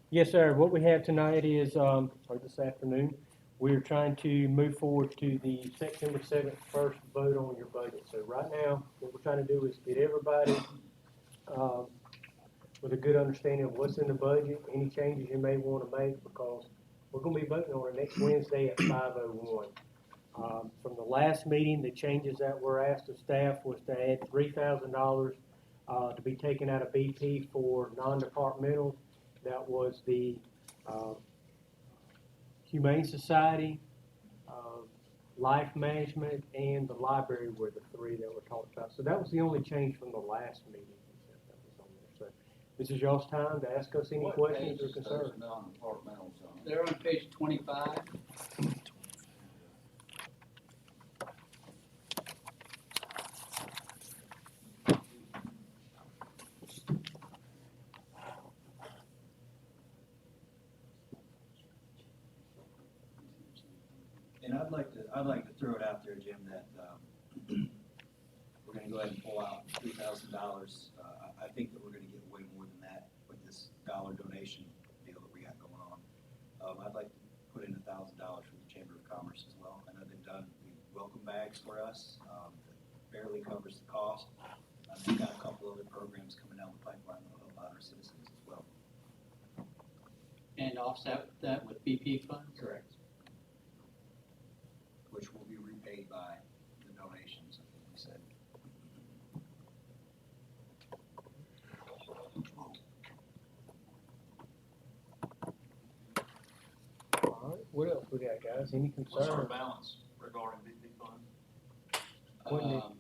Yes, sir. What we have tonight is, or this afternoon, we're trying to move forward to the September 7th first vote on your budget. So right now, what we're trying to do is get everybody um, with a good understanding of what's in the budget, any changes you may want to make, because we're going to be voting on it next Wednesday at 5:01. From the last meeting, the changes that were asked of staff was to add $3,000 to be taken out of BP for non-departmental. That was the uh, Humane Society, uh, Life Management, and the library were the three that were talked about. So that was the only change from the last meeting that was on there. So this is y'all's time to ask us any What questions or page is concerns. those non-departmentals on? They're on page 25. And I'd like to throw it out there, Jim, that, we're gonna go ahead and pull out $3,000. I think that we're gonna get way more than that with this dollar donation deal that we got going on. I'd like to put in $1,000 for the Chamber of Commerce as well. I know they've done welcome bags for us, that barely covers the cost. They've got a couple other programs coming down the pipeline that will help out our citizens as well. And offset that with BP funds? Correct. Which will be repaid by the donations, I think we said. All right, what else we got, guys? Any What's our concerns? balance regarding BP fund? Wasn't it Um,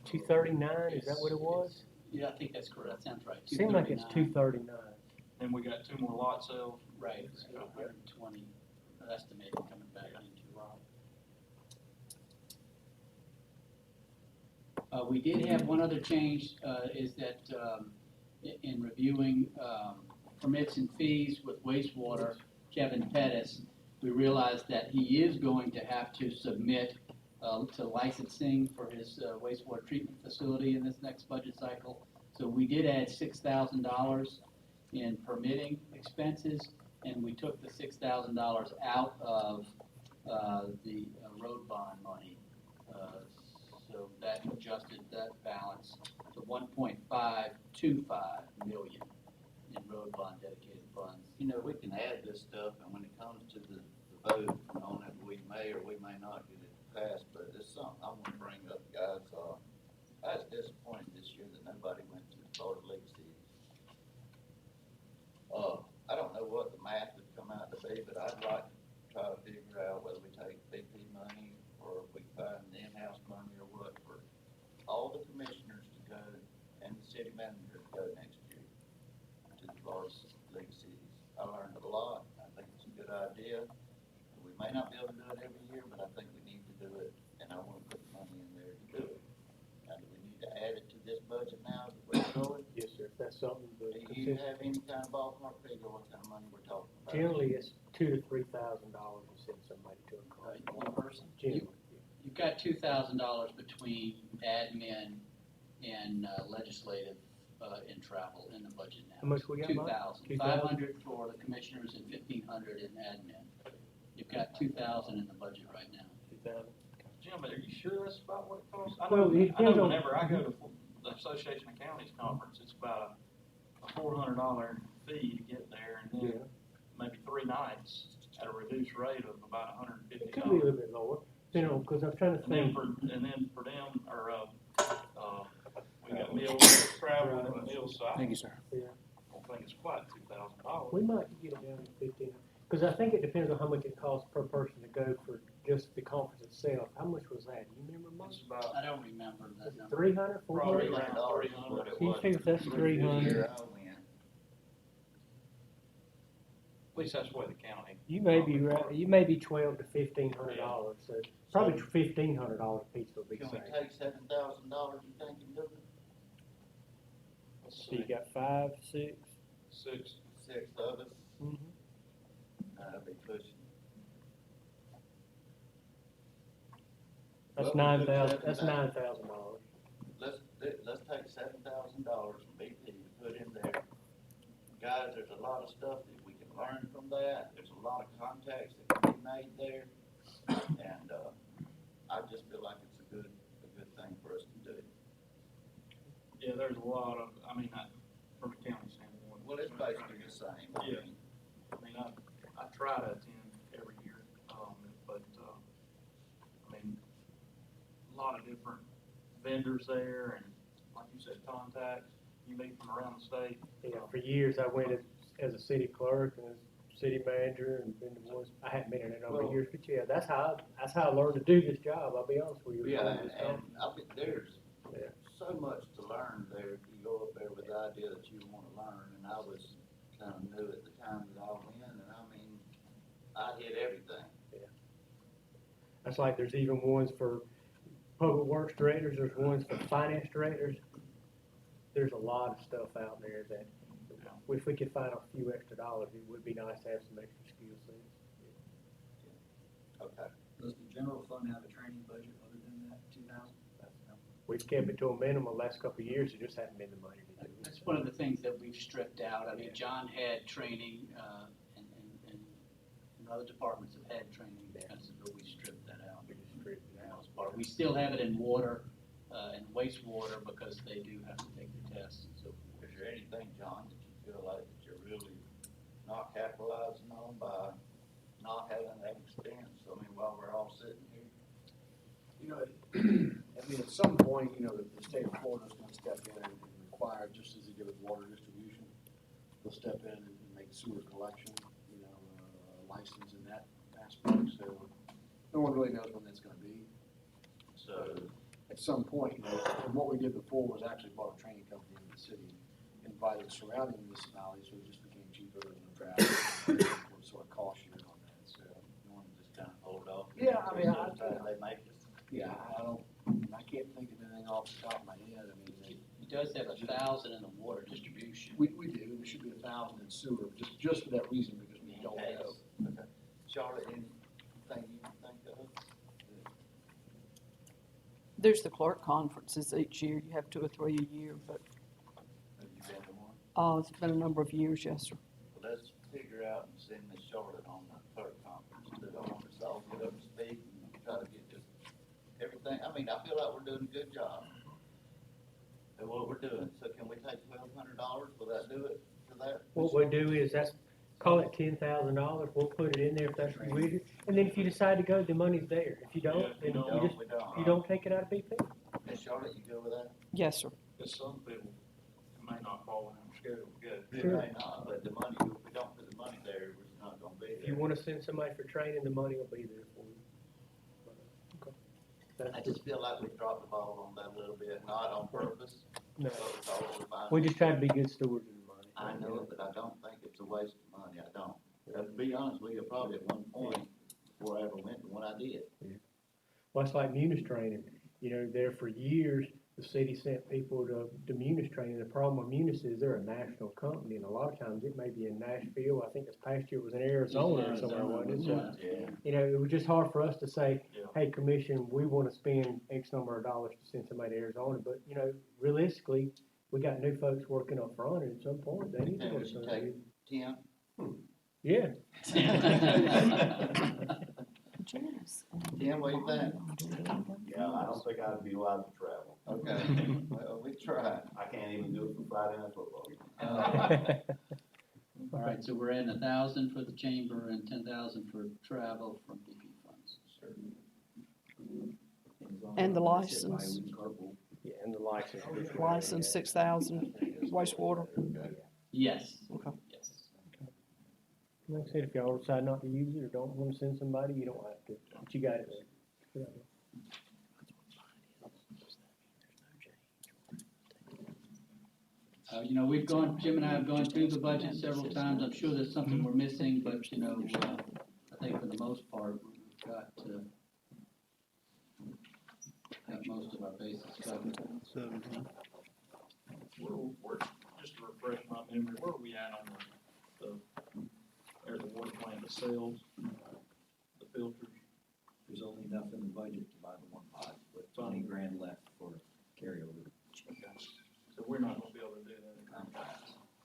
239, is that what it was? Yeah, I think that's correct. That sounds right. Seemed like it's 239. 239. And we got 2 more lot sales. Right, so 120 estimated coming back into lot. We did have one other change, is that in reviewing permits and fees with wastewater, Kevin Pettis, we realized that he is going to have to submit to licensing for his wastewater treatment facility in this next budget cycle. So we did add $6,000 in permitting expenses, and we took the $6,000 out of the road bond money. So that adjusted that balance to 1.525 million in road bond dedicated funds. You know, we can add this stuff, and when it comes to the vote on it, we may or we may not get it passed, but it's something I want to bring up, guys. I was disappointed this year that nobody went to the Florida League Cities. I don't know what the math would come out to be, but I'd like to try to figure out whether we take BP money or if we find the in-house money or what for all the commissioners to go and the city manager to go next year to the Florida League Cities. I learned a lot. I think it's a good idea. We may not be able to do it every year, but I think we need to do it, and I want to put money in there to do it. Now, do we need to add it to this budget now that we're going? Yes, sir, if that's something Do to you consider. have any kind of ballpark figure what kind of money we're talking about? Generally, it's $2,000 to $3,000 to send somebody to a car. One person? Generally. You've got $2,000 between admin and legislative in travel in the budget now. How much we got, Mike? 2,000. 500 for the commissioners and 1,500 in admin. You've got 2,000 in the budget right now. 2,000. Jim, are you sure that's about what it costs? I Well, know, it I know depends on- whenever I go to the Association of Counties conference, it's about a $400 fee to get there, and Yeah, then maybe 3 nights at a reduced rate of about $150. it could be a little bit lower, you know, because I'm trying to And then think. for them, or, we got meals, travel, and meals, so I Thank you, sir. Yeah, don't think it's quite $2,000. we might get it down to 15, because I think it depends on how much it costs per person to go for just the conference itself. How much was that? Do you remember, Mike? It's about I don't remember Was that it number. 300, probably 400? around $300 is what it Can you was. figure if that's 300? Year I went. at least that's what the county. You may be right, you may be $1,200 to $1,500, so probably $1,500 piece would be Can safe. we take $7,000, you think, and do it? Let's So you see, got 5, 6? 6. 6 of us, Mm-hmm. that'd be pushing. That's Well, we took 9,000, that's $7,000. $9,000. Let's take $7,000 from BP to put in there. Guys, there's a lot of stuff that we learn from that. There's a lot of contacts that can be made there. And, I just feel like it's a good thing for us to do. Yeah, there's a lot of, I mean, from a county standpoint. Well, it's basically the same. I Yeah. mean, I mean, I try to attend every year, but, I mean, a lot of different vendors there and, like you said, contacts, you meet from around the state. Yeah, for years, I went as a city clerk and as city manager and been the ones, I hadn't been in it over Well- years, but yeah, that's how I learned to do this job, I'll be honest with you. Yeah, and I mean, there's Yeah. so much to learn there if you go up there with the idea that you wanna learn, and I was kinda new at the time that I went, and I mean, I hit everything. That's like, there's even ones for public works directors, there's ones for finance directors. There's a lot of stuff out there that, if we could find a few extra dollars, it would be nice to have some extra skill sets. Okay. Does the general fund have a training budget other than that 2,000? We've kept it to a minimum the last couple of years, there just hasn't been the money to do it. That's one of the things that we've stripped out. I mean, John had training, and other departments have had training, because we stripped that out. We just stripped it For the out. most part. We still have it in water, and wastewater, because they do have to take the tests and so forth. Is there anything, John, that you feel like that you're really not capitalizing on by not having that expense? I mean, while we're all sitting here. You know, I mean, at some point, you know, the state of Florida's gonna step in and require, just as they did with water distribution, they'll step in and make sewer collection, you know, license in that aspect, so no one really knows when that's gonna be. So, At some point, you know, and what we did before was actually bought a training company in the city, invited surrounding municipalities, so it just became cheaper than the draft, what sort of cost you on that, so. you wanna just kinda hold off? Yeah, I mean, They make it. Yeah, I can't think of anything off the top of my head, I mean, He does have 1,000 in the water distribution. we do, there should be 1,000 in sewer, just for that reason, because we don't know. Okay. Charlotte, anything you can think of? There's the clerk conferences each year. You have 2 or 3 a year, but Have you been to one? it's been a number of years, yes, sir. Well, let's figure out and send Miss Charlotte on the clerk conference, to the office, I'll get up to speed and try to get just everything, I mean, I feel like we're doing a good job at what we're doing, so can we take $1,200, will that do it for that? What we do is, call it $10,000, we'll put it in there if that's what we do, and then if you decide to go, the money's there. If you don't, Yeah, then No, you just, we don't. you don't take it out of BP. Miss Charlotte, you go with that? Yes, sir. Because some people, it may not fall in our schedule, good. It Sure. may not, but the money, if we don't put the money there, it's not gonna be If you there. wanna send somebody for training, the money will be there for you. Okay. I That's just feel like we've dropped the ball on that a little bit, not on purpose, No, but it's all we're finding. we just try to be good stewards of the money. I know it, but I don't think it's a waste of money, I don't. To be honest with you, probably at one point, before I ever went to one, I did. Well, it's like Munis training, you know, there for years, the city sent people to Munis training. The problem with Munis is they're a national company, and a lot of times it may be in Nashville. I think this past year it was in Arizona or somewhere, wasn't it? So, Yeah. you know, it was just hard for us to say, Yeah. hey, commission, we wanna spend X number of dollars to send somebody to Arizona, but, you know, realistically, we got new folks working up front, and at some point, they need to And go we to should some. take 10, Yeah, Janice. 10, what do you think? Yeah, I don't think I'd be allowed to travel. Okay, well, we tried. I can't even do it for Friday night football. All right, so we're adding 1,000 for the chamber and 10,000 for travel from BP funds. And the license. yeah, and the license. License, 6,000, wastewater. Yes. Okay. Yes. Like I said, if y'all decide not to use it or don't wanna send somebody, you don't have to, but you got it there. You know, Jim and I have gone through the budget several times. I'm sure there's something we're missing, but, you know, I think for the most part, we've got most of our bases covered. We're, just to refresh my memory, where are we at on there's the water plant, the cells, the filters? There's only enough in the budget to buy the one pot, with 20 grand left for carryover. Okay. So we're not gonna be able to do that.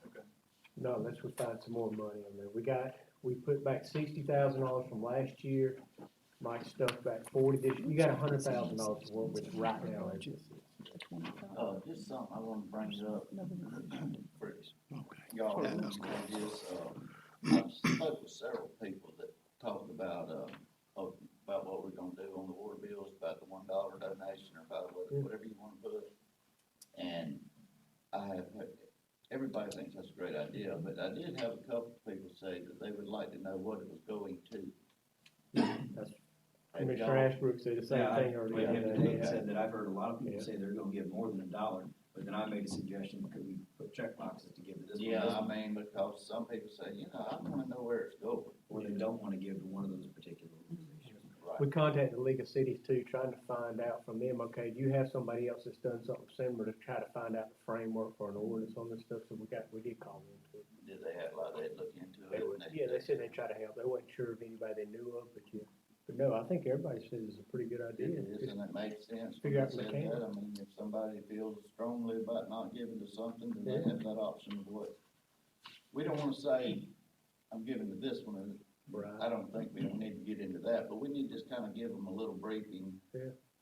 Okay. No, unless unless we find some more money in there. We put back $60,000 from last year. Mike stuffed back 40 this, you got $100,000 to work with right now. as it sits. Just something I wanna bring up for y'all, is, I've spoke with several people that talked about what we're gonna do on the water bills, about the $1 donation, or about whatever you wanna put. And I have, everybody thinks that's a great idea, but I did have a couple of people say that they would like to know what it was going to. That's, Have Mr. y'all- Ashbrook said the same Yeah, thing earlier. I today. said that I've heard a lot of people Yeah. say they're gonna give more than $1, but then I made a suggestion, could we put check boxes to give to this one? Yeah, this I one, mean, because some people say, I wanna know where it's going. Or they don't wanna give to one of those particular organizations. We contacted the League of Cities too, trying to find out from them, okay, do you have somebody else that's done something similar to try to find out the framework for an ordinance on this stuff? So we did call them too. Did they have, like, they'd look into it? and Yeah, they said they'd try to help. They wasn't sure of anybody they knew of, but yeah. But no, I think everybody says it's a pretty good It idea. is, and it makes sense. when Figure out they the said mechanics. that. I mean, if somebody feels strongly about not giving to something, then they Yeah. have that option of what. We don't wanna say, I'm giving to this one, and Right, I don't think we don't need to get into that, but we need to just kinda give them a little briefing,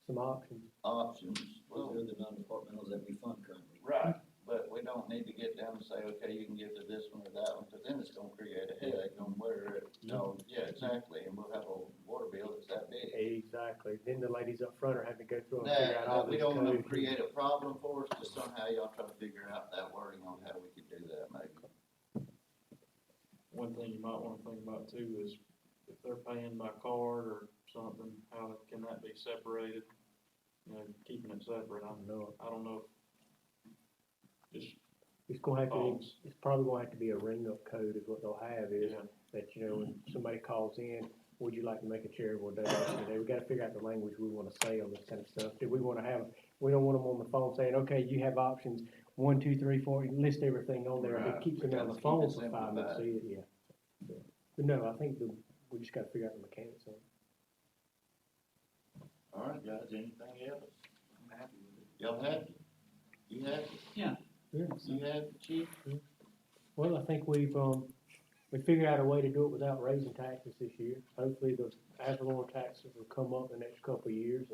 some options. options. Well, they're the non-departmentals that we fund currently. Right, but we don't need to get down and say, okay, you can give to this one or that one, cause then it's gonna create a headache on where it, yeah, exactly, and we'll have a water bill that's that big. Exactly. Then the ladies up front are having to go through and figure out all We this don't wanna code. create a problem for us, just somehow y'all try to figure out that wording on how we could do that, maybe. One thing you might wanna think about too is if they're paying by card or something, how can that be separated? You know, keeping it separate, I No, don't know. Just, it's gonna have to, Phones. it's probably gonna have to be a ring-up code is what they'll have is yeah, that, when somebody calls in, would you like to make a charitable donation today? We gotta figure out the language we wanna say on this kind of stuff. Do we wanna have, we don't want them on the phone saying, okay, you have options, 1, 2, 3, 4, and list everything on there. It Right. keeps them We on gotta the keep phone it for 5 minutes, simplified. see it, yeah. But no, I think we just gotta figure out the mechanics on it. All right, guys, anything else? I'm happy with it. Y'all happy? You happy? Yeah. You happy, chief? Well, I think we figured out a way to do it without raising taxes this year. Hopefully the ad valorem taxes will come up in the next couple of years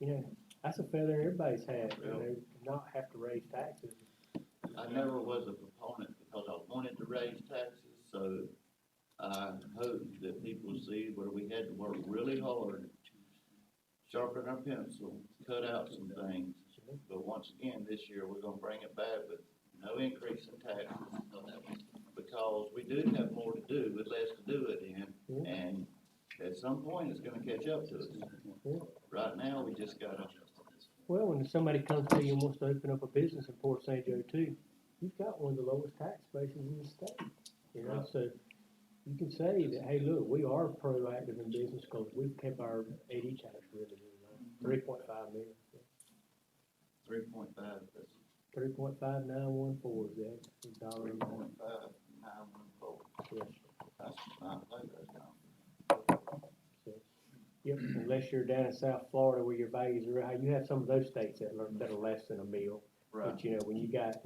and, that's a feather everybody's had, not have to raise taxes. I never was a proponent because I wanted to raise taxes, so I hope that people see where we had to work really hard, sharpen our pencil, cut out some things. But once again, this year, we're gonna bring it back with no increase in taxes, because we do have more to do, with less to do it in, and at some point, it's gonna catch up to us. Right now, we just gotta, Well, when somebody comes to you and wants to open up a business in Port St. Joe too, you've got one of the lowest tax bases in the state. Right. So you can say that, hey, look, we are proactive in business because we've kept our AD tax revenue low, 3.5 million. 3.5, that's 3.5914 is that, dollar amount. 3.5914. Yes. That's not bad, that's not. Yep, unless you're down in South Florida where your values are high, you have some of those states that are less than a mil. Right. But when you got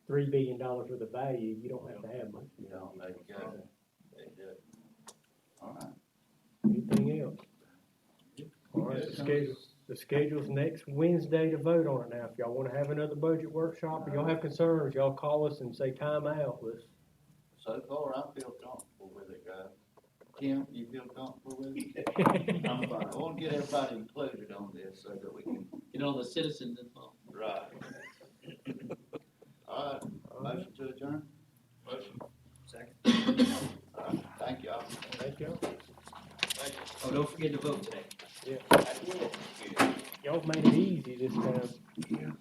$3 billion worth of value, you don't have to have much. No, there you go. There you go. All right. Anything else? All right, the schedule's next Wednesday to vote on it now. If y'all wanna have another budget workshop, or y'all have concerns, y'all call us and say time out. So far, I feel comfortable with it, guys. Kim, you feel comfortable with it? I'm fine. I want to get everybody included on this so that we can, the citizens involved. right. All right, motion to adjourn? motion. Second. All right, thank y'all. Thank y'all. Thank you. Oh, don't forget to vote today. Yeah, I will. y'all made it easy this time.